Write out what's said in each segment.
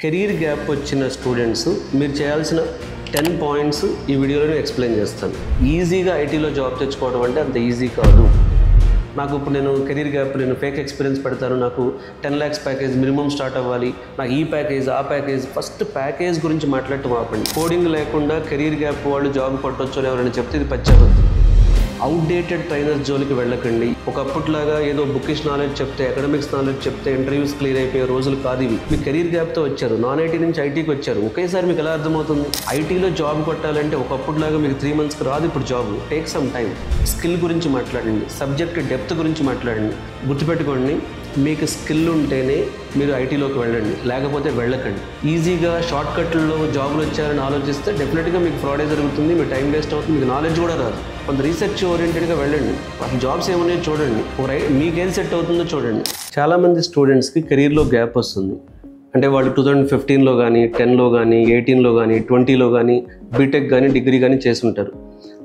Career gap వచ్చిన students మీరు చేయాల్సిన 10 పాయింట్స్ ఈ వీడియోలో నేను ఎక్స్ప్లెయిన్ చేస్తాను. ఈజీగా ఐటీలో జాబ్ తెచ్చుకోవడం అంటే అంత ఈజీ కాదు. నాకు ఇప్పుడు నేను కెరీర్ గ్యాప్ నేను ఫేక్ ఎక్స్పీరియన్స్ పెడతాను, నాకు 10 lakhs ప్యాకేజ్ మినిమం స్టార్ట్ అవ్వాలి, నాకు ఈ ప్యాకేజ్ ఆ ప్యాకేజ్. ఫస్ట్ ప్యాకేజ్ గురించి మాట్లాడటం ఆపండి. కోడింగ్ లేకుండా కెరీర్ గ్యాప్ వాళ్ళు జాబ్ కొట్టొచ్చు అని ఎవరైనా చెప్తే ఇది పచ్చబద్దు. అవుట్డేటెడ్ ట్రైనర్స్ జోలికి వెళ్ళకండి. ఒకప్పట్లాగా ఏదో బుకిష్ నాలెడ్జ్ చెప్తే, అకాడమిక్స్ నాలెడ్జ్ చెప్తే ఇంటర్వ్యూస్ క్లియర్ అయిపోయే రోజులు కాదు ఇవి. మీ కెరీర్ గ్యాప్తో వచ్చారు, నాన్ ఐటీ నుంచి ఐటీకి వచ్చారు, ఒకేసారి మీకు ఎలా అర్థమవుతుంది? ఐటీలో జాబ్ కొట్టాలంటే ఒకప్పట్లాగా మీకు 3 monthsకి రాదు ఇప్పుడు job. Take some time. Skill గురించి మాట్లాడండి, సబ్జెక్ట్ డెప్త్ గురించి మాట్లాడండి. గుర్తుపెట్టుకోండి, మీకు స్కిల్ ఉంటేనే మీరు ఐటీలోకి వెళ్ళండి, లేకపోతే వెళ్ళకండి. ఈజీగా షార్ట్ కట్లలో జాబులు వచ్చారని ఆలోచిస్తే డెఫినెట్గా మీకు ఫ్రాడే జరుగుతుంది, మీ టైం వేస్ట్ అవుతుంది, మీకు నాలెడ్జ్ కూడా రాదు. కొంత రీసెర్చ్ ఓరియంటెడ్గా వెళ్ళండి, అసలు జాబ్స్ ఏమన్నాయో చూడండి, మీకేం సెట్ అవుతుందో చూడండి. చాలామంది స్టూడెంట్స్కి కెరీర్లో గ్యాప్ వస్తుంది. అంటే వాళ్ళు 2015లో కానీ, 10లో కానీ, 18లో కానీ, 20లో కానీ బీటెక్ కానీ డిగ్రీ కానీ చేస్తుంటారు.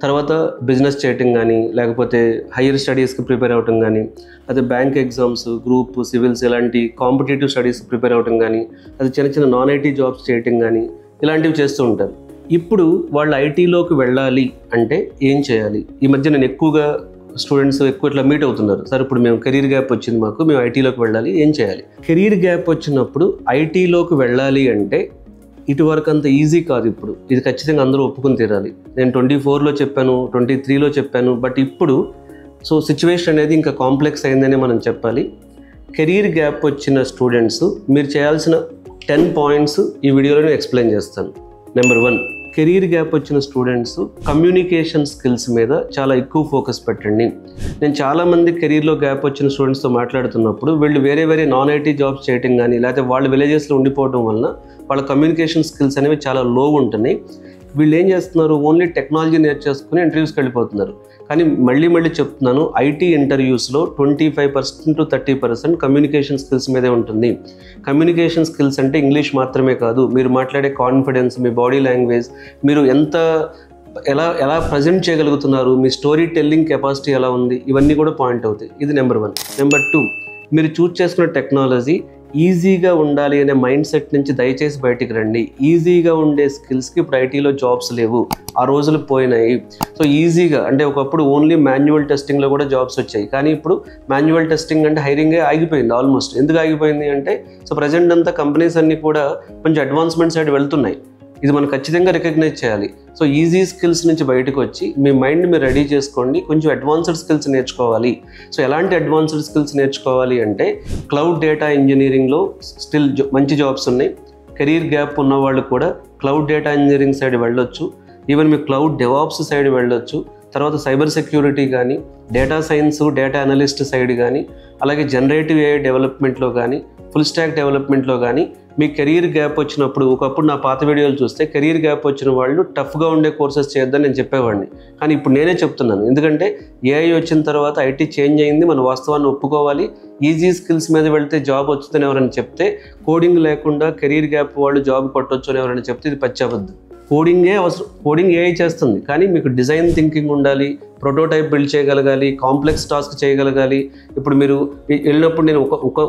తర్వాత బిజినెస్ చేయటం కానీ, లేకపోతే హైయర్ స్టడీస్కి ప్రిపేర్ అవ్వటం కానీ, అదే బ్యాంక్ ఎగ్జామ్స్, గ్రూప్, సివిల్స్ ఇలాంటి కాంపిటేటివ్ స్టడీస్కి ప్రిపేర్ అవ్వటం కానీ, అది చిన్న చిన్న నాన్ ఐటీ జాబ్స్ చేయటం కానీ ఇలాంటివి చేస్తూ ఉంటారు. ఇప్పుడు వాళ్ళు ఐటీలోకి వెళ్ళాలి అంటే ఏం చేయాలి? ఈ మధ్య నేను ఎక్కువగా స్టూడెంట్స్ ఇట్లా మీట్ అవుతున్నారు. సార్ ఇప్పుడు మేము కెరీర్ గ్యాప్ వచ్చింది, మాకు మేము ఐటీలోకి వెళ్ళాలి, ఏం చేయాలి? కెరీర్ గ్యాప్ వచ్చినప్పుడు ఐటీలోకి వెళ్ళాలి అంటే ఇటువరకు అంత ఈజీ కాదు. ఇప్పుడు ఇది ఖచ్చితంగా అందరూ ఒప్పుకుని తీరాలి. నేను 24లో చెప్పాను, 23లో చెప్పాను, బట్ ఇప్పుడు సిచ్యువేషన్ అనేది ఇంకా కాంప్లెక్స్ అయిందనే మనం చెప్పాలి. కెరీర్ గ్యాప్ వచ్చిన స్టూడెంట్స్ మీరు చేయాల్సిన 10 పాయింట్స్ ఈ వీడియోలో నేను ఎక్స్ప్లెయిన్ చేస్తాను. నెంబర్ 1, కెరీర్ గ్యాప్ వచ్చిన స్టూడెంట్స్ కమ్యూనికేషన్ స్కిల్స్ మీద చాలా ఎక్కువ ఫోకస్ పెట్టండి. నేను చాలామంది కెరీర్లో గ్యాప్ వచ్చిన స్టూడెంట్స్తో మాట్లాడుతున్నప్పుడు వీళ్ళు వేరే నాన్ ఐటీ జాబ్స్ చేయటం కానీ, లేకపోతే వాళ్ళు విలేజెస్లో ఉండిపోవడం వలన వాళ్ళ కమ్యూనికేషన్ స్కిల్స్ అనేవి చాలా లో ఉంటున్నాయి. వీళ్ళు ఏం చేస్తున్నారు? ఓన్లీ టెక్నాలజీ నేర్చేసుకుని ఇంటర్వ్యూస్కి వెళ్ళిపోతున్నారు. కానీ మళ్ళీ చెప్తున్నాను, ఐటీ ఇంటర్వ్యూస్లో 25% to 30% కమ్యూనికేషన్ స్కిల్స్ మీదే ఉంటుంది. కమ్యూనికేషన్ స్కిల్స్ అంటే ఇంగ్లీష్ మాత్రమే కాదు, మీరు మాట్లాడే కాన్ఫిడెన్స్, మీ బాడీ లాంగ్వేజ్, మీరు ఎలా ప్రజెంట్ చేయగలుగుతున్నారు, మీ స్టోరీ టెల్లింగ్ కెపాసిటీ ఎలా ఉంది, ఇవన్నీ కూడా పాయింట్ అవుతాయి. ఇది నెంబర్ 1. నెంబర్ 2, మీరు చూస్ చేసుకున్న టెక్నాలజీ ఈజీగా ఉండాలి అనే మైండ్ సెట్ నుంచి దయచేసి బయటికి రండి. ఈజీగా ఉండే స్కిల్స్కి ఇప్పుడు ఐటీలో జాబ్స్ లేవు, ఆ రోజులు పోయినాయి. ఈజీగా అంటే ఒకప్పుడు ఓన్లీ మాన్యువల్ టెస్టింగ్లో కూడా జాబ్స్ వచ్చాయి, కానీ ఇప్పుడు మాన్యువల్ టెస్టింగ్ అంటే హైరింగే ఆగిపోయింది ఆల్మోస్ట్. ఎందుకు ఆగిపోయింది అంటే ప్రజెంట్ అంతా కంపెనీస్ అన్నీ కూడా కొంచెం అడ్వాన్స్మెంట్ సైడ్ వెళ్తున్నాయి. ఇది మనం ఖచ్చితంగా రికగ్నైజ్ చేయాలి. ఈజీ స్కిల్స్ నుంచి బయటకు వచ్చి మీ మైండ్ మీరు రెడీ చేసుకోండి, కొంచెం అడ్వాన్స్డ్ స్కిల్స్ నేర్చుకోవాలి. ఎలాంటి అడ్వాన్స్డ్ స్కిల్స్ నేర్చుకోవాలి అంటే క్లౌడ్ డేటా ఇంజనీరింగ్లో స్టిల్ మంచి జాబ్స్ ఉన్నాయి. కెరీర్ గ్యాప్ ఉన్న వాళ్ళు కూడా క్లౌడ్ డేటా ఇంజనీరింగ్ సైడ్ వెళ్ళొచ్చు, ఈవెన్ మీ క్లౌడ్ డెవాప్స్ సైడ్ వెళ్ళొచ్చు. తర్వాత సైబర్ సెక్యూరిటీ కానీ, data science, data analyst side కానీ, అలాగే జనరేటివ్ ఏఐ డెవలప్మెంట్లో కానీ, ఫుల్ స్టాక్ డెవలప్మెంట్లో కానీ మీ కెరీర్ గ్యాప్ వచ్చినప్పుడు, ఒకప్పుడు నా పాత వీడియోలు చూస్తే కెరీర్ గ్యాప్ వచ్చిన వాళ్ళు టఫ్గా ఉండే కోర్సెస్ చేయొద్దని నేను చెప్పేవాడిని. కానీ ఇప్పుడు నేనే చెప్తున్నాను, ఎందుకంటే ఏఐ వచ్చిన తర్వాత ఐటీ చేంజ్ అయింది, మన వాస్తవాన్ని ఒప్పుకోవాలి. ఈజీ స్కిల్స్ మీద వెళ్తే జాబ్ వస్తుందని ఎవరైనా చెప్తే, కోడింగ్ లేకుండా కెరీర్ గ్యాప్ వాళ్ళు జాబ్ కొట్టొచ్చు అని ఎవరైనా చెప్తే ఇది పచ్చబద్దు. కోడింగే అవసరం, కోడింగ్ ఏఐ చేస్తుంది, కానీ మీకు డిజైన్ థింకింగ్ ఉండాలి, ప్రోటోటైప్ బిల్డ్ చేయగలగాలి, కాంప్లెక్స్ టాస్క్ చేయగలగాలి. ఇప్పుడు మీరు వెళ్ళినప్పుడు నేను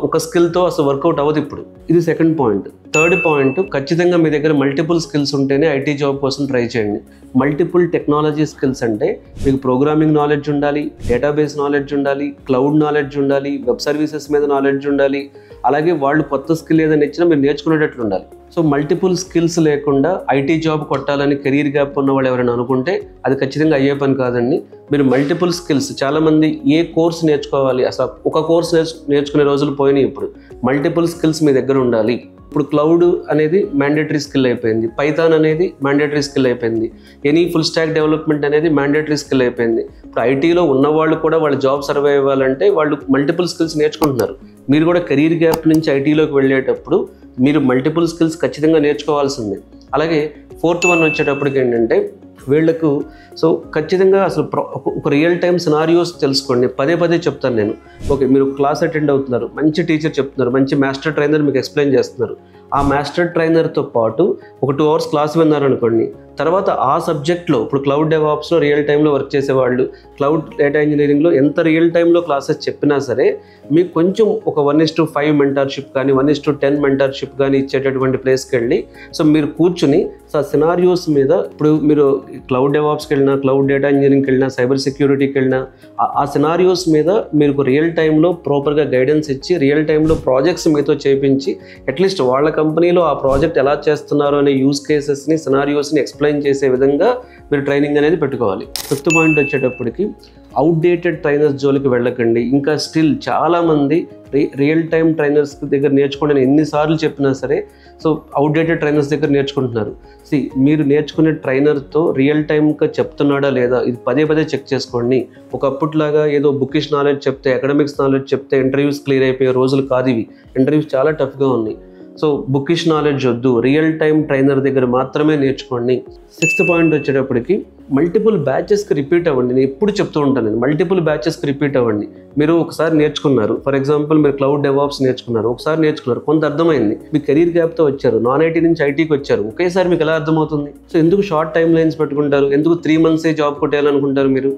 ఒక స్కిల్తో అసలు వర్కౌట్ అవ్వదు ఇప్పుడు. ఇది సెకండ్ పాయింట్. థర్డ్ పాయింట్, ఖచ్చితంగా మీ దగ్గర మల్టిపుల్ స్కిల్స్ ఉంటేనే ఐటీ జాబ్ కోసం ట్రై చేయండి. మల్టిపుల్ టెక్నాలజీ స్కిల్స్ అంటే మీకు ప్రోగ్రామింగ్ నాలెడ్జ్ ఉండాలి, డేటాబేస్ నాలెడ్జ్ ఉండాలి, క్లౌడ్ నాలెడ్జ్ ఉండాలి, వెబ్ సర్వీసెస్ మీద నాలెడ్జ్ ఉండాలి. అలాగే వాళ్ళు కొత్త స్కిల్ ఏదైనా ఇచ్చినా మీరు నేర్చుకునేటట్లు ఉండాలి. మల్టిపుల్ స్కిల్స్ లేకుండా ఐటీ జాబ్ కొట్టాలని కెరీర్ గ్యాప్ ఉన్న వాళ్ళు ఎవరైనా అనుకుంటే అది ఖచ్చితంగా అయ్యే పని కాదండి. మీరు మల్టిపుల్ స్కిల్స్, చాలామంది ఏ కోర్స్ నేర్చుకోవాలి, అసలు ఒక కోర్స్ నేర్చుకునే రోజులు పోయినాయి. ఇప్పుడు మల్టిపుల్ స్కిల్స్ మీ దగ్గర ఉండాలి. ఇప్పుడు క్లౌడ్ అనేది మ్యాండేటరీ స్కిల్ అయిపోయింది, పైథాన్ అనేది మ్యాండేటరీ స్కిల్ అయిపోయింది, ఎనీ ఫుల్ స్టాక్ డెవలప్మెంట్ అనేది మ్యాండేటరీ స్కిల్ అయిపోయింది. ఇప్పుడు ఐటీలో ఉన్నవాళ్ళు కూడా వాళ్ళ జాబ్ సర్వైవ్ అవ్వాలంటే వాళ్ళు మల్టిపుల్ స్కిల్స్ నేర్చుకుంటున్నారు. మీరు కూడా కెరీర్ గ్యాప్ నుంచి ఐటీలోకి వెళ్ళేటప్పుడు మీరు మల్టిపుల్ స్కిల్స్ ఖచ్చితంగా నేర్చుకోవాల్సిందే. అలాగే 4th one వచ్చేటప్పటికి ఏంటంటే వీళ్లకు సో ఖచ్చితంగా అసలు ఒక రియల్ టైం సినారియోస్ తెలుసుకోండి. పదే పదే చెప్తాను నేను. ఓకే, మీరు క్లాస్ అటెండ్ అవుతున్నారు, మంచి టీచర్ చెప్తున్నారు, మంచి మాస్టర్ ట్రైనర్ మీకు ఎక్స్ప్లెయిన్ చేస్తున్నారు. ఆ మాస్టర్ ట్రైనర్తో పాటు ఒక 2 hours క్లాస్ విన్నారనుకోండి, తర్వాత ఆ సబ్జెక్ట్లో ఇప్పుడు క్లౌడ్ డెవాప్స్లో రియల్ టైంలో వర్క్ చేసేవాళ్ళు, క్లౌడ్ డేటా ఇంజనీరింగ్లో ఎంత రియల్ టైంలో క్లాసెస్ చెప్పినా సరే మీకు కొంచెం ఒక 1:5 మెంటర్షిప్ కానీ 1:10 మెంటర్షిప్ కానీ ఇచ్చేటటువంటి ప్లేస్కి వెళ్ళి సో మీరు కూర్చుని సో సినారియోస్ మీద ఇప్పుడు మీరు క్లౌడ్ డెవాప్స్కి వెళ్ళినా, క్లౌడ్ డేటా ఇంజనీరింగ్కి వెళ్ళినా, సైబర్ సెక్యూరిటీకి వెళ్ళినా ఆ సినారియోస్ మీద మీరు రియల్ టైంలో ప్రాపర్గా గైడెన్స్ ఇచ్చి రియల్ టైంలో ప్రాజెక్ట్స్ మీతో చేయించి అట్లీస్ట్ వాళ్ళ కంపెనీలో ఆ ప్రాజెక్ట్ ఎలా చేస్తున్నారు అనే యూజ్ కేసెస్ని, సినారియోస్ని ఎక్స్ప్లెయిన్ చేసే విధంగా మీరు ట్రైనింగ్ అనేది పెట్టుకోవాలి. 5th పాయింట్ వచ్చేటప్పటికి అవుట్డేటెడ్ ట్రైనర్స్ జోలికి వెళ్ళకండి. ఇంకా స్టిల్ చాలామంది రియల్ టైం ట్రైనర్స్ దగ్గర నేర్చుకోండి అని ఎన్నిసార్లు చెప్పినా సరే సో అవుట్డేటెడ్ ట్రైనర్స్ దగ్గర నేర్చుకుంటున్నారు. మీరు నేర్చుకునే ట్రైనర్తో రియల్ టైంగా చెప్తున్నాడా లేదా ఇది పదే పదే చెక్ చేసుకోండి. ఒకప్పట్లాగా ఏదో బుకిష్ నాలెడ్జ్ చెప్తే, అకాడమిక్స్ నాలెడ్జ్ చెప్తే ఇంటర్వ్యూస్ క్లియర్ అయిపోయే రోజులు కాదు ఇవి. ఇంటర్వ్యూస్ చాలా టఫ్గా ఉన్నాయి. సో బుకిష్ నాలెడ్జ్ వద్దు, రియల్ టైం ట్రైనర్ దగ్గర మాత్రమే నేర్చుకోండి. 6th పాయింట్ వచ్చేటప్పటికి మల్టిపుల్ బ్యాచెస్కి రిపీట్ అవ్వండి. నేను ఎప్పుడు చెప్తూ ఉంటాను, నేను మల్టిపుల్ బ్యాచెస్కి రిపీట్ అవ్వండి. మీరు ఒకసారి నేర్చుకున్నారు, ఫర్ ఎగ్జాంపుల్ మీరు క్లౌడ్ డెవాప్స్ నేర్చుకున్నారు, ఒకసారి నేర్చుకున్నారు, కొంత అర్థమైంది, మీ కెరీర్ గ్యాప్తో వచ్చారు, నాన్ ఐటీ నుంచి ఐటీకి వచ్చారు, ఒకేసారి మీకు ఎలా అర్థమవుతుంది? సో ఎందుకు షార్ట్ టైం లైన్స్ పెట్టుకుంటారు? ఎందుకు 3 months జాబ్ కొట్టేయాలనుకుంటారు మీరు?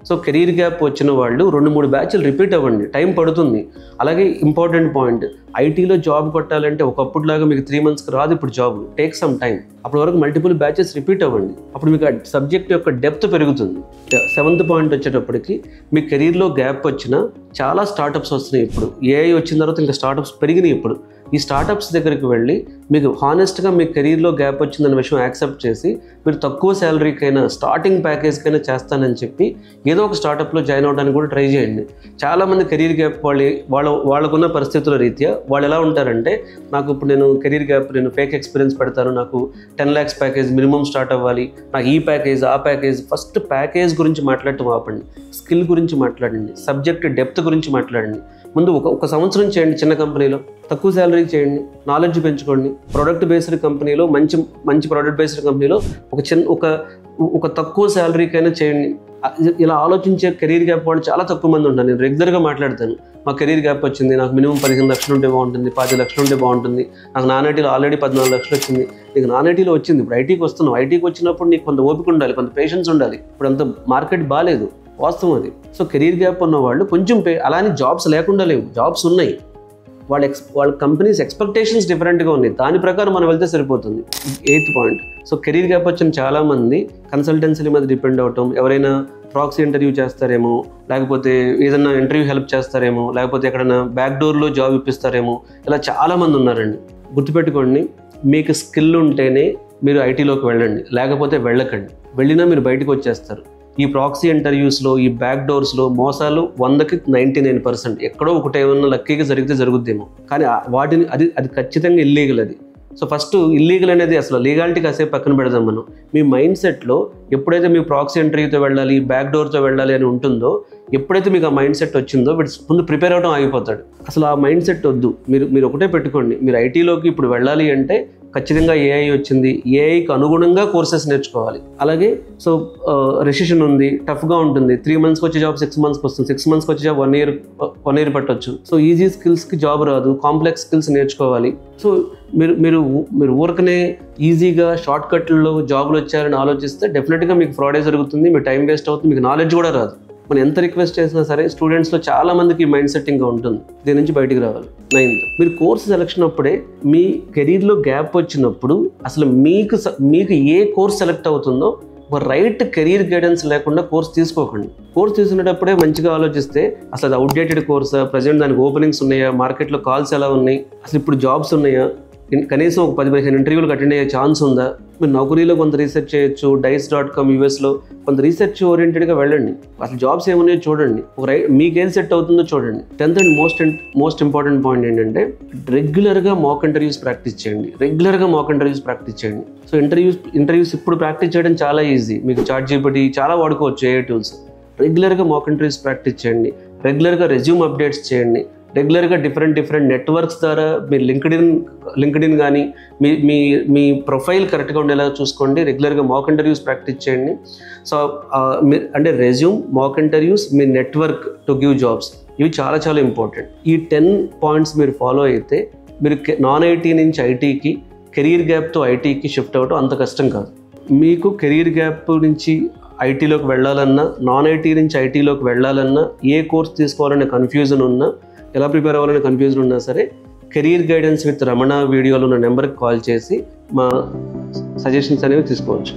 సో కెరీర్ గ్యాప్ వచ్చిన వాళ్ళు 2-3 బ్యాచ్లు రిపీట్ అవ్వండి, టైం పడుతుంది. అలాగే ఇంపార్టెంట్ పాయింట్, ఐటీలో జాబ్ కొట్టాలంటే ఒకప్పుడులాగా మీకు 3 monthsకి రాదు ఇప్పుడు జాబ్, టేక్ సమ్ టైం. అప్పటి వరకు మల్టిపుల్ బ్యాచెస్ రిపీట్ అవ్వండి, అప్పుడు మీకు సబ్జెక్ట్ యొక్క డెప్త్ పెరుగుతుంది. 7th పాయింట్ వచ్చేటప్పటికి మీ కెరీర్లో గ్యాప్ వచ్చినా చాలా స్టార్టప్స్ వస్తున్నాయి. ఇప్పుడు ఏఐ వచ్చిన తర్వాత ఇంకా స్టార్టప్స్ పెరిగినాయి. ఇప్పుడు ఈ స్టార్టప్స్ దగ్గరికి వెళ్ళి మీకు హానెస్ట్గా మీ కెరీర్లో గ్యాప్ వచ్చిందన్న విషయం యాక్సెప్ట్ చేసి మీరు తక్కువ శాలరీకైనా స్టార్టింగ్ ప్యాకేజ్కైనా చేస్తానని చెప్పి ఏదో ఒక స్టార్టప్లో జాయిన్ అవ్వడానికి కూడా ట్రై చేయండి. చాలామంది కెరీర్ గ్యాప్ వాళ్ళకున్న పరిస్థితుల రీత్యా వాళ్ళు ఎలా ఉంటారంటే, నాకు ఇప్పుడు నేను కెరీర్ గ్యాప్ నేను ఫేక్ ఎక్స్పీరియన్స్ పెడతాను, నాకు 10 lakhs ప్యాకేజ్ మినిమం స్టార్ట్ అవ్వాలి, నాకు ఈ ప్యాకేజ్ ఆ ప్యాకేజ్. ఫస్ట్ ప్యాకేజ్ గురించి మాట్లాడటం ఆపండి, స్కిల్ గురించి మాట్లాడండి, సబ్జెక్ట్ డెప్త్ గురించి మాట్లాడండి. ముందు ఒక సంవత్సరం చేయండి, చిన్న కంపెనీలో తక్కువ శాలరీ చేయండి, నాలెడ్జ్ పెంచుకోండి. ప్రోడక్ట్ బేస్డ్ కంపెనీలో మంచి ప్రోడక్ట్ బేస్డ్ కంపెనీలో ఒక తక్కువ శాలరీకైనా చేయండి. ఇలా ఆలోచించే కెరీర్ గ్యాప్ వాళ్ళు చాలా తక్కువ మంది ఉంటారు. నేను రెగ్యులర్గా మాట్లాడతాను, మా కెరీర్ గ్యాప్ వచ్చింది, నాకు మినిమం 15 lakhs ఉంటే బాగుంటుంది, 10 lakhs ఉంటే బాగుంటుంది, నాకు నాన్ ఐటీలో ఆల్రెడీ 14 lakhs వచ్చింది, నీకు నాన్ ఐటీలో వచ్చింది, ఇప్పుడు ఐటీకి వస్తున్నావు, ఐటీకి వచ్చినప్పుడు నీకు కొంత ఓపిక ఉండాలి, కొంత పేషెన్స్ ఉండాలి. ఇప్పుడు అంత మార్కెట్ బాగాలేదు, వాస్తవం అది. సో కెరీర్ గ్యాప్ ఉన్న వాళ్ళు కొంచెం అలానే జాబ్స్ లేకుండా లేవు, జాబ్స్ ఉన్నాయి, వాళ్ళ కంపెనీస్ ఎక్స్పెక్టేషన్స్ డిఫరెంట్గా ఉన్నాయి, దాని ప్రకారం మనం వెళ్తే సరిపోతుంది. 8th point, so career gap వచ్చిన చాలామంది కన్సల్టెన్సీల మీద డిపెండ్ అవటం, ఎవరైనా ప్రాక్సీ ఇంటర్వ్యూ చేస్తారేమో, లేకపోతే ఏదైనా ఇంటర్వ్యూ హెల్ప్ చేస్తారేమో, లేకపోతే ఎక్కడైనా బ్యాక్ డోర్లో జాబ్ ఇప్పిస్తారేమో, ఇలా చాలామంది ఉన్నారండి. గుర్తుపెట్టుకోండి, మీకు స్కిల్ ఉంటేనే మీరు ఐటీలోకి వెళ్ళండి, లేకపోతే వెళ్ళకండి. వెళ్ళినా మీరు బయటకు వచ్చేస్తారు. ఈ ప్రాక్సీ ఇంటర్వ్యూస్లో, ఈ బ్యాక్ డోర్స్లో మోసాలు 100కి 99%. ఎక్కడో ఒకటేమన్నా లక్కీగా జరిగితే జరుగుద్దేమో, కానీ వాటిని అది ఖచ్చితంగా ఇల్లీగల్. అది సో ఫస్ట్ ఇల్లీగల్ అనేది అసలు లీగాలిటీ కాసేపు పక్కన పెడదాం మనం. మీ మైండ్ సెట్లో ఎప్పుడైతే మీ ప్రాక్సీ ఇంటర్వ్యూతో వెళ్ళాలి, బ్యాక్ డోర్తో వెళ్ళాలి అని ఉంటుందో, ఎప్పుడైతే మీకు ఆ మైండ్ సెట్ వచ్చిందో ముందు ప్రిపేర్ అవడం ఆగిపోతాడు. అసలు ఆ మైండ్ సెట్ వద్దు. మీరు ఒకటే పెట్టుకోండి, మీరు ఐటీలోకి ఇప్పుడు వెళ్ళాలి అంటే ఖచ్చితంగా ఏఐ వచ్చింది, ఏఐకి అనుగుణంగా కోర్సెస్ నేర్చుకోవాలి. అలాగే సో రెసిషన్ ఉంది, టఫ్గా ఉంటుంది, 3 monthsకి వచ్చే జాబ్ 6 monthsకి వస్తుంది, 6 monthsకి వచ్చే జాబ్ 1 year పట్టవచ్చు. సో ఈజీ స్కిల్స్కి జాబ్ రాదు, కాంప్లెక్స్ స్కిల్స్ నేర్చుకోవాలి. సో మీరు ఊరికనే ఈజీగా షార్ట్ కట్లలో జాబ్లు వచ్చారని ఆలోచిస్తే డెఫినెట్గా మీకు ఫ్రాడే జరుగుతుంది, మీ టైం వేస్ట్ అవుతుంది, మీకు నాలెడ్జ్ కూడా రాదు. మనం ఎంత రిక్వెస్ట్ చేసినా సరే స్టూడెంట్స్లో చాలా మందికి మైండ్ సెట్టింగ్గా ఉంటుంది, దీని నుంచి బయటికి రావాలి. 9th, మీరు కోర్సు సెలెక్షన్ అప్పుడే మీ కెరీర్లో గ్యాప్ వచ్చినప్పుడు అసలు మీకు ఏ కోర్స్ సెలెక్ట్ అవుతుందో ఒక రైట్ కెరీర్ గైడెన్స్ లేకుండా కోర్స్ తీసుకోకండి. కోర్స్ తీసుకునేటప్పుడే మంచిగా ఆలోచిస్తే అసలు అది అవుట్డేటెడ్ కోర్సా, ప్రజెంట్ దానికి ఓపెనింగ్స్ ఉన్నాయా, మార్కెట్లో కాల్స్ ఎలా ఉన్నాయి, అసలు ఇప్పుడు జాబ్స్ ఉన్నాయా, కనీసం ఒక 10-15 ఇంటర్వ్యూలకు అటెండ్ అయ్యే ఛాన్స్ ఉందా, మీరు నౌకరీలో కొంత రీసెర్చ్ చేయొచ్చు, dice.com USలో కొంత రీసెర్చ్ ఓరియంటెడ్గా వెళ్ళండి, అసలు జాబ్స్ ఏమున్నాయో చూడండి, మీకేం సెట్ అవుతుందో చూడండి. 10th and most important point ఏంటంటే రెగ్యులర్గా మాక్ ఇంటర్వ్యూస్ ప్రాక్టీస్ చేయండి. సో ఇంటర్వ్యూస్ ఇప్పుడు ప్రాక్టీస్ చేయడం చాలా ఈజీ, మీకు ChatGPT చాలా వాడుకోవచ్చు, AI టూల్స్. రెగ్యులర్గా మాక్ ఇంటర్వ్యూస్ ప్రాక్టీస్ చేయండి, రెగ్యులర్గా రెజ్యూమ్ అప్డేట్స్ చేయండి, రెగ్యులర్గా డిఫరెంట్ నెట్వర్క్స్ ద్వారా మీరు లింక్డ్ఇన్ కానీ మీ ప్రొఫైల్ కరెక్ట్గా ఉండేలా చూసుకోండి. రెగ్యులర్గా మాక్ ఇంటర్వ్యూస్ ప్రాక్టీస్ చేయండి. సో అంటే resume, mock interviews, me network to give jobs, ఇవి చాలా ఇంపార్టెంట్. ఈ 10 పాయింట్స్ మీరు ఫాలో అయితే మీరు నాన్ ఐటీ నుంచి ఐటీకి, కెరీర్ గ్యాప్తో ఐటీకి షిఫ్ట్ అవ్వడం అంత కష్టం కాదు. మీకు కెరీర్ గ్యాప్ నుంచి ఐటీలోకి వెళ్ళాలన్నా, నాన్ ఐటీ నుంచి ఐటీలోకి వెళ్ళాలన్నా, ఏ కోర్స్ తీసుకోవాలనే కన్ఫ్యూజన్ ఉన్నా, ఎలా ప్రిపేర్ అవ్వాలనే కన్ఫ్యూజన్ ఉన్నా సరే, కెరీర్ గైడెన్స్ విత్ రమణ వీడియోలో ఉన్న నెంబర్కి కాల్ చేసి మా సజెషన్స్ అనేవి తీసుకోవచ్చు.